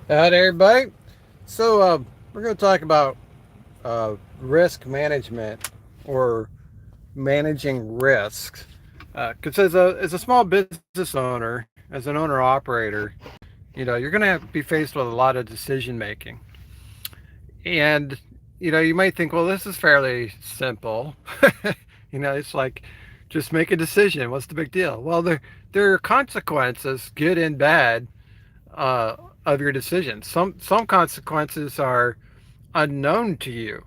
Howdy, everybody. So, we're going to talk about risk management or managing risks. Because as a small business owner, as an owner operator, you're going to have to be faced with a lot of decision making. And, you might think, well, this is fairly simple. It's like just make a decision. What's the big deal? Well, there are consequences, good and bad, uh, of your decisions. Some consequences are unknown to you,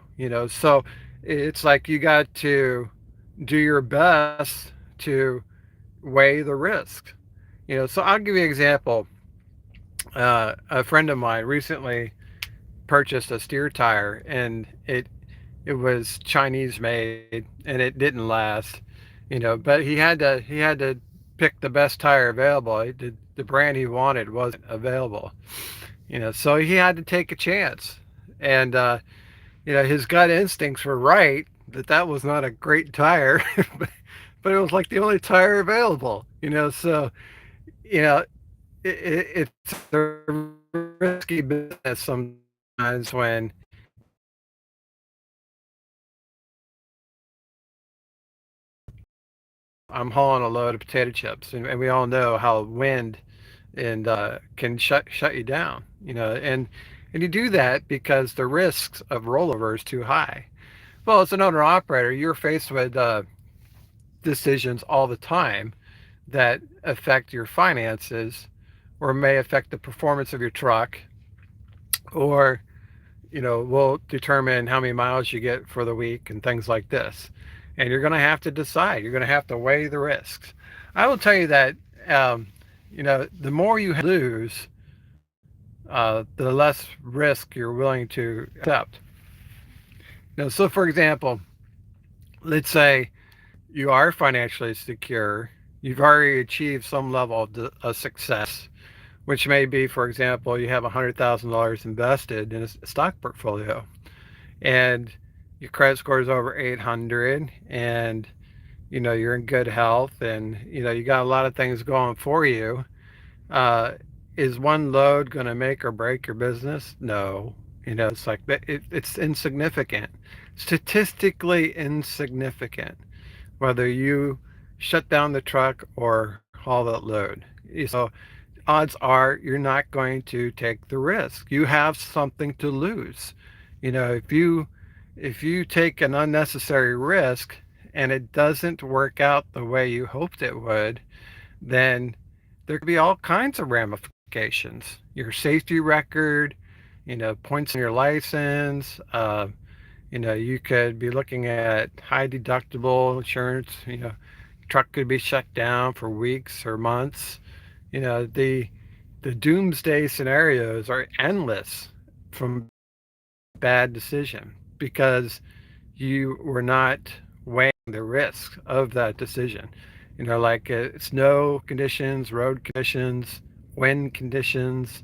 so it's like you got to do your best to weigh the risk. So I'll give you an example. A friend of mine recently purchased a steer tire, and it was Chinese made, and it didn't last. But he had to pick the best tire available. The brand he wanted wasn't available. So he had to take a chance. And his gut instincts were right that that was not a great tire, but it was like the only tire available. You know, it's a risky business sometimes when I'm hauling a load of potato chips, and we all know how wind and can shut you down. And you do that because the risks of rollover is too high. Well, as an owner operator, you're faced with decisions all the time that affect your finances or may affect the performance of your truck or will determine how many miles you get for the week and things like this. And you're going to have to decide. You're going to have to weigh the risks. I will tell you that the more you lose, the less risk you're willing to accept. So for example, let's say you are financially secure. You've already achieved some level of success, which may be, for example, you have $100,000 invested in a stock portfolio, and your credit score is over 800, and you're in good health, and you got a lot of things going for you. Uh, is one load going to make or break your business? No. It's like it's insignificant, statistically insignificant, whether you shut down the truck or haul that load. So odds are you're not going to take the risk. You have something to lose. If you take an unnecessary risk and it doesn't work out the way you hoped it would, then there could be all kinds of ramifications. Your safety record, points on your license. You could be looking at high deductible insurance. Truck could be shut down for weeks or months. The doomsday scenarios are endless from bad decision because you were not weighing the risk of that decision. Like snow conditions, road conditions, wind conditions,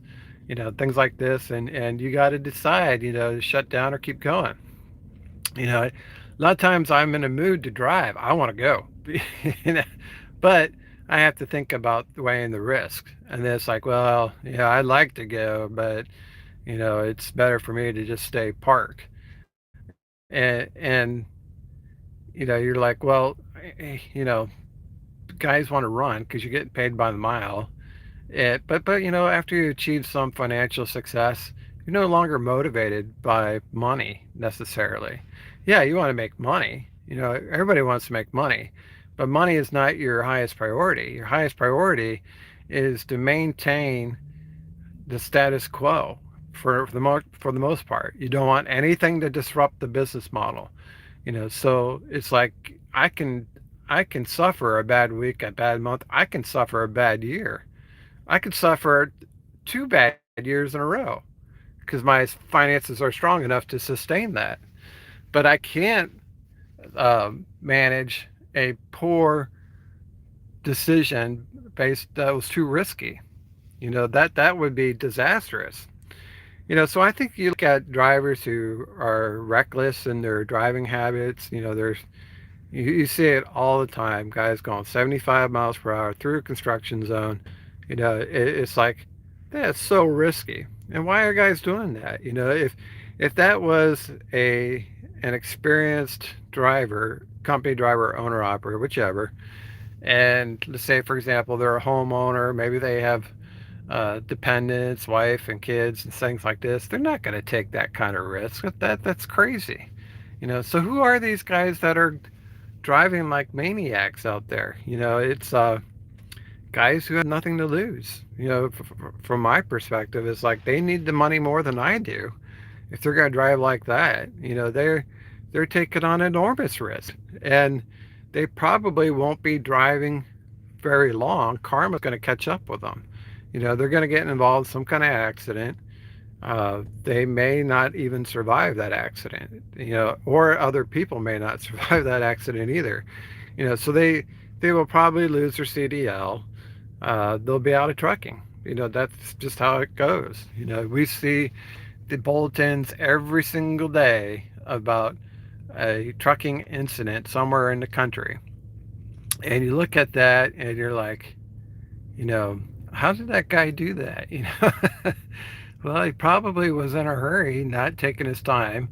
things like this, and you got to decide, to shut down or keep going. A lot of times I'm in a mood to drive. I want to go, you know, but I have to think about weighing the risk. And then it's like, well, I'd like to go, but it's better for me to just stay parked. And you're like, well, guys want to run because you're getting paid by the mile. But after you achieve some financial success, you're no longer motivated by money necessarily. Yeah, you want to make money. Everybody wants to make money, but money is not your highest priority. Your highest priority is to maintain the status quo for the most part. You don't want anything to disrupt the business model. So it's like I can suffer a bad week, a bad month. I can suffer a bad year. I could suffer two bad years in a row because my finances are strong enough to sustain that. But I can't manage a poor decision based that was too risky. That would be disastrous. So I think you look at drivers who are reckless in their driving habits. You see it all the time. Guys going 75 miles per hour through a construction zone. It's like that's so risky. And why are guys doing that? If that was a an experienced driver, company driver, owner operator, whichever, and let's say for example they're a homeowner, maybe they have dependents, wife and kids and things like this, they're not going to take that kind of risk. That's crazy. So who are these guys that are driving like maniacs out there? It's guys who have nothing to lose. From my perspective, it's like they need the money more than I do. If they're going to drive like that, they're taking on enormous risk, and they probably won't be driving very long. Karma's going to catch up with them. They're going to get involved in some kind of accident. They may not even survive that accident, or other people may not survive that accident either. So they will probably lose their CDL. They'll be out of trucking. That's just how it goes. We see the bulletins every single day about a trucking incident somewhere in the country. And you look at that and you're like, you know, how did that guy do that? Well, he probably was in a hurry, not taking his time,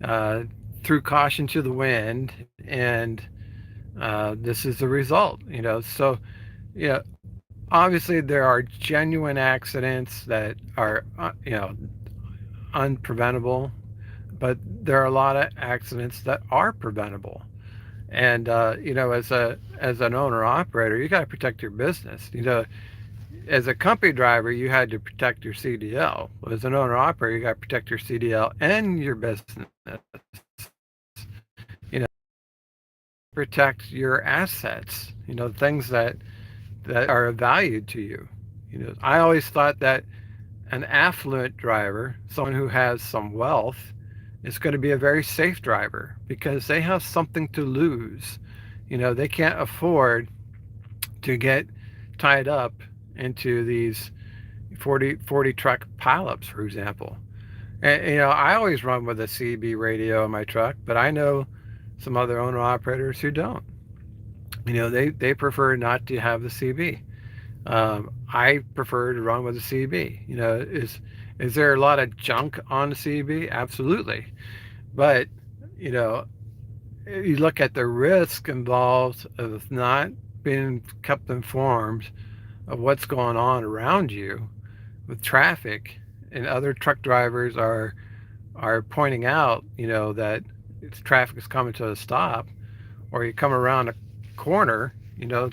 uh, threw caution to the wind, and this is the result. So you know, obviously there are genuine accidents that are unpreventable, but there are a lot of accidents that are preventable. And as an owner operator, you got to protect your business. As a company driver, you had to protect your CDL. As an owner operator, you got to protect your CDL and your business. Protect your assets. Things that are of value to you. I always thought that an affluent driver, someone who has some wealth, is going to be a very safe driver because they have something to lose. They can't afford to get tied up into these 40 truck pileups, for example. And, I always run with a CB radio in my truck, but I know some other owner operators who don't. They prefer not to have the CB. I prefer to run with a CB. Is there a lot of junk on the CB? Absolutely. But, you know, you look at the risk involved of not being kept informed of what's going on around you with traffic, and other truck drivers are pointing out, that traffic is coming to a stop, or you come around a corner,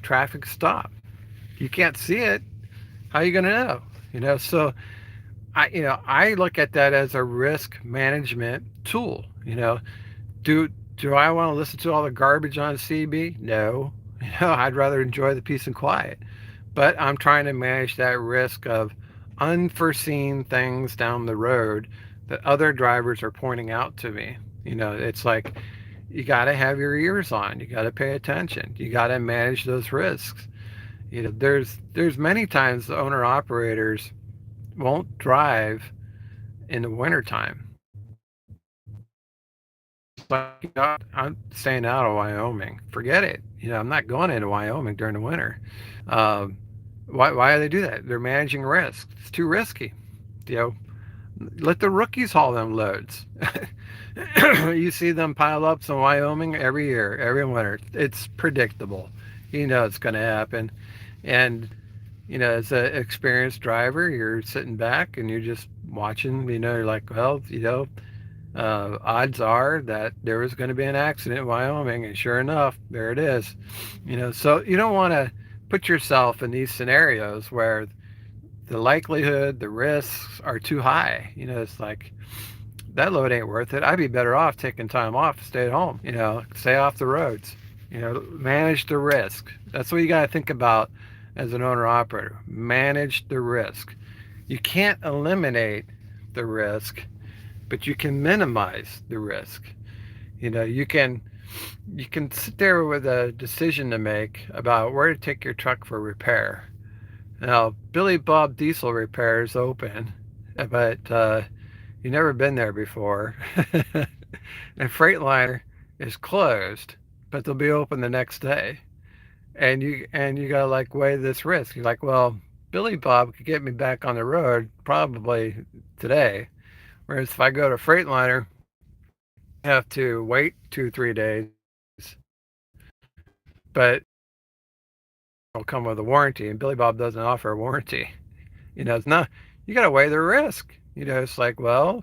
traffic stopped. You can't see it. How are you going to know? So I look at that as a risk management tool. Do do I want to listen to all the garbage on CB? No. I'd rather enjoy the peace and quiet. But I'm trying to manage that risk of unforeseen things down the road that other drivers are pointing out to me. It's like you got to have your ears on. You got to pay attention. You got to manage those risks. There's many times the owner operators won't drive in the wintertime. It's like, I'm staying out of Wyoming. Forget it. I'm not going into Wyoming during the winter. Um, why do they do that? They're managing risk. It's too risky. You know, let the rookies haul them loads. You see them pile ups in Wyoming every year, every winter. It's predictable. It's going to happen. And as an experienced driver, you're sitting back and you're just watching. You're like, well, odds are that there was going to be an accident in Wyoming, and sure enough, there it is. So you don't want to put yourself in these scenarios where the likelihood, the risks are too high. It's like that load ain't worth it. I'd be better off taking time off, stay at home. Stay off the roads. Manage the risk. That's what you got to think about as an owner operator. Manage the risk. You can't eliminate the risk, but you can minimize the risk. You can sit there with a decision to make about where to take your truck for repair. Now, Billy Bob Diesel Repair is open, but you've never been there before. And Freightliner is closed, but they'll be open the next day. And you gotta like weigh this risk. You're like, well, Billy Bob could get me back on the road probably today. Whereas if I go to Freightliner, I have to wait 2 3 days, but it'll come with a warranty, and Billy Bob doesn't offer a warranty. It's not. You got to weigh the risk. It's like, well,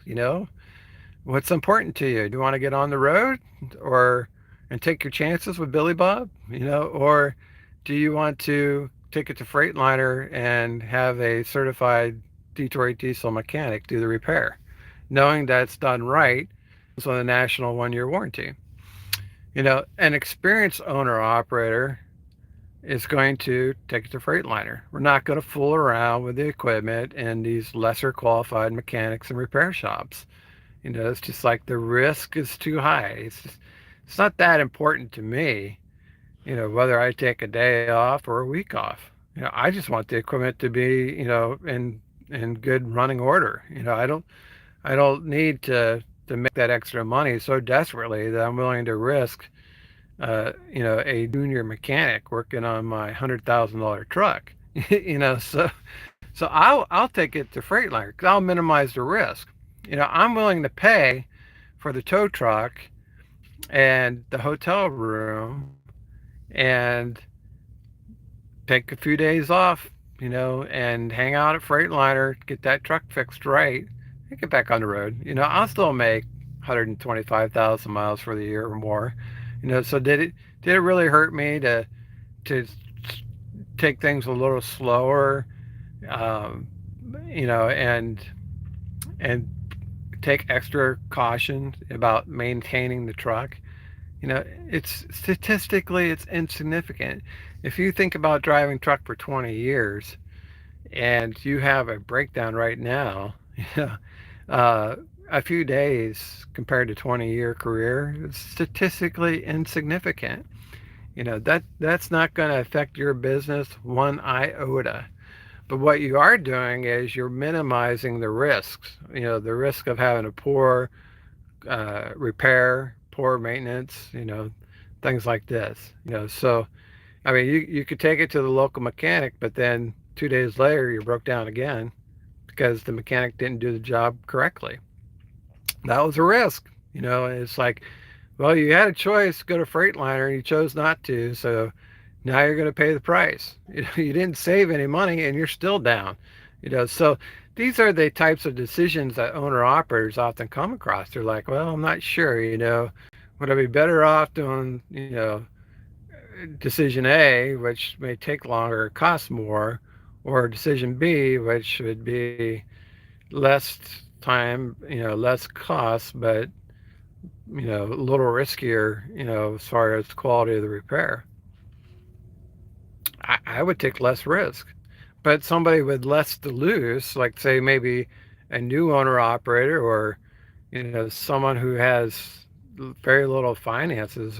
what's important to you? Do you want to get on the road, or and take your chances with Billy Bob? Or do you want to take it to Freightliner and have a certified Detroit diesel mechanic do the repair, knowing that it's done right, so a national 1 year warranty. An experienced owner operator is going to take it to Freightliner. We're not going to fool around with the equipment and these lesser qualified mechanics and repair shops. It's just like the risk is too high. It's not that important to me, whether I take a day off or a week off. I just want the equipment to be, in good running order. I don't need to make that extra money so desperately that I'm willing to risk a junior mechanic working on my $100,000 truck. So I'll take it to Freightliner because I'll minimize the risk. I'm willing to pay for the tow truck and the hotel room and take a few days off, and hang out at Freightliner, get that truck fixed right, and get back on the road. I'll still make 125,000 miles for the year or more. So did it really hurt me to take things a little slower, um, and take extra caution about maintaining the truck? It's statistically it's insignificant. If you think about driving truck for 20 years and you have a breakdown right now, uh, a few days compared to 20-year career, it's statistically insignificant. That's not going to affect your business one iota. But what you are doing is you're minimizing the risks. The risk of having a poor repair, poor maintenance. Things like this. So I mean, you could take it to the local mechanic, but then 2 days later you broke down again because the mechanic didn't do the job correctly. That was a risk. It's like, well, you had a choice to go to Freightliner and you chose not to, so now you're going to pay the price. You didn't save any money and you're still down. So these are the types of decisions that owner operators often come across. They're like, well, I'm not sure. Would I be better off doing decision A, which may take longer, cost more, or decision B, which would be less time, less cost, but a little riskier, as far as quality of the repair. I would take less risk. But somebody with less to lose, like say maybe a new owner operator or someone who has very little finances,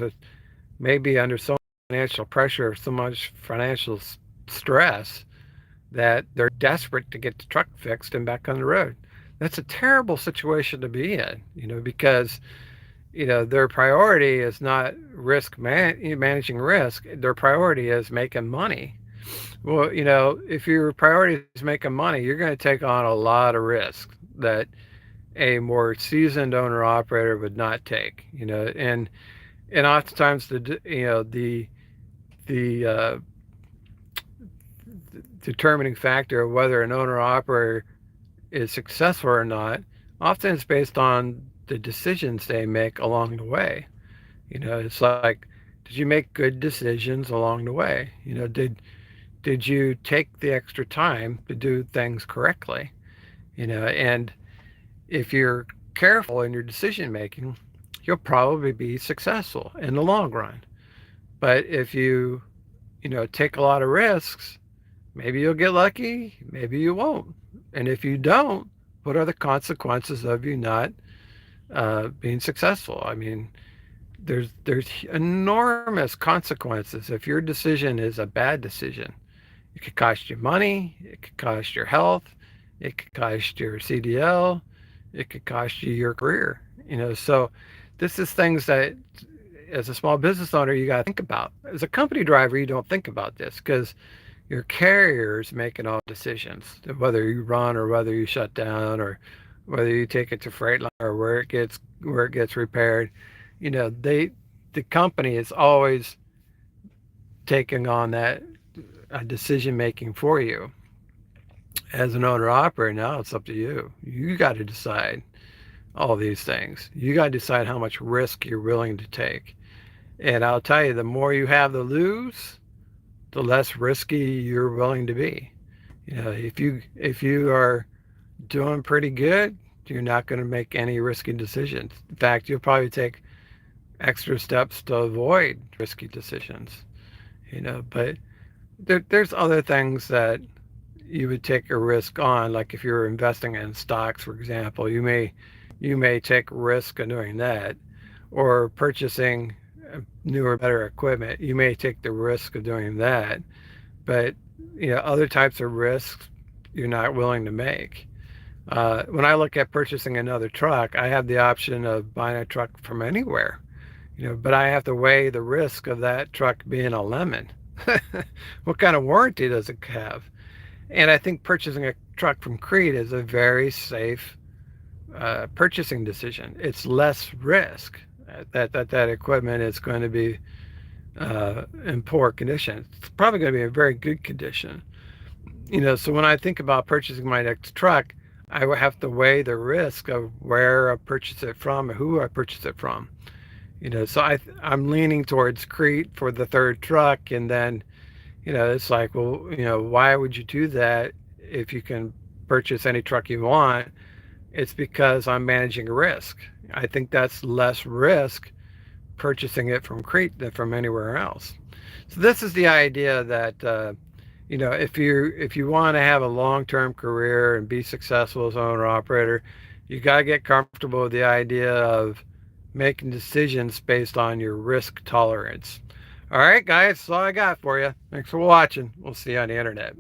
may be under so much financial pressure, so much financial stress that they're desperate to get the truck fixed and back on the road. That's a terrible situation to be in, because their priority is not managing risk. Their priority is making money. Well, if your priority is making money, you're going to take on a lot of risk that a more seasoned owner operator would not take. And oftentimes the determining factor of whether an owner operator is successful or not often is based on the decisions they make along the way. It's like, did you make good decisions along the way? Did you take the extra time to do things correctly? And if you're careful in your decision making, you'll probably be successful in the long run. But if you take a lot of risks, maybe you'll get lucky, maybe you won't. And if you don't, what are the consequences of you not being successful? I mean, there's enormous consequences if your decision is a bad decision. It could cost you money, it could cost your health, it could cost your CDL, it could cost you your career. So this is things that as a small business owner you got to think about. As a company driver, you don't think about this because your carrier's making all decisions, whether you run or whether you shut down or whether you take it to Freightliner or where it gets repaired. The company is always taking on that decision making for you. As an owner operator, now it's up to you. You got to decide all these things. You got to decide how much risk you're willing to take. And I'll tell you, the more you have to lose, the less risky you're willing to be. If you are doing pretty good, you're not going to make any risky decisions. In fact, you'll probably take extra steps to avoid risky decisions. But there's other things that you would take a risk on, like if you're investing in stocks, for example, you may take risk in doing that, or purchasing newer, better equipment. You may take the risk of doing that, but other types of risks you're not willing to make. When I look at purchasing another truck, I have the option of buying a truck from anywhere, but I have to weigh the risk of that truck being a lemon. What kind of warranty does it have? And I think purchasing a truck from Crete is a very safe purchasing decision. It's less risk that equipment is going to be in poor condition. It's probably going to be in very good condition. So when I think about purchasing my next truck, I will have to weigh the risk of where I purchase it from and who I purchase it from. So I'm leaning towards Crete for the third truck, and then it's like, well, why would you do that if you can purchase any truck you want? It's because I'm managing a risk. I think that's less risk purchasing it from Crete than from anywhere else. So this is the idea that if you want to have a long-term career and be successful as an owner operator, you got to get comfortable with the idea of making decisions based on your risk tolerance. All right, guys, that's all I got for you. Thanks for watching. We'll see you on the internet.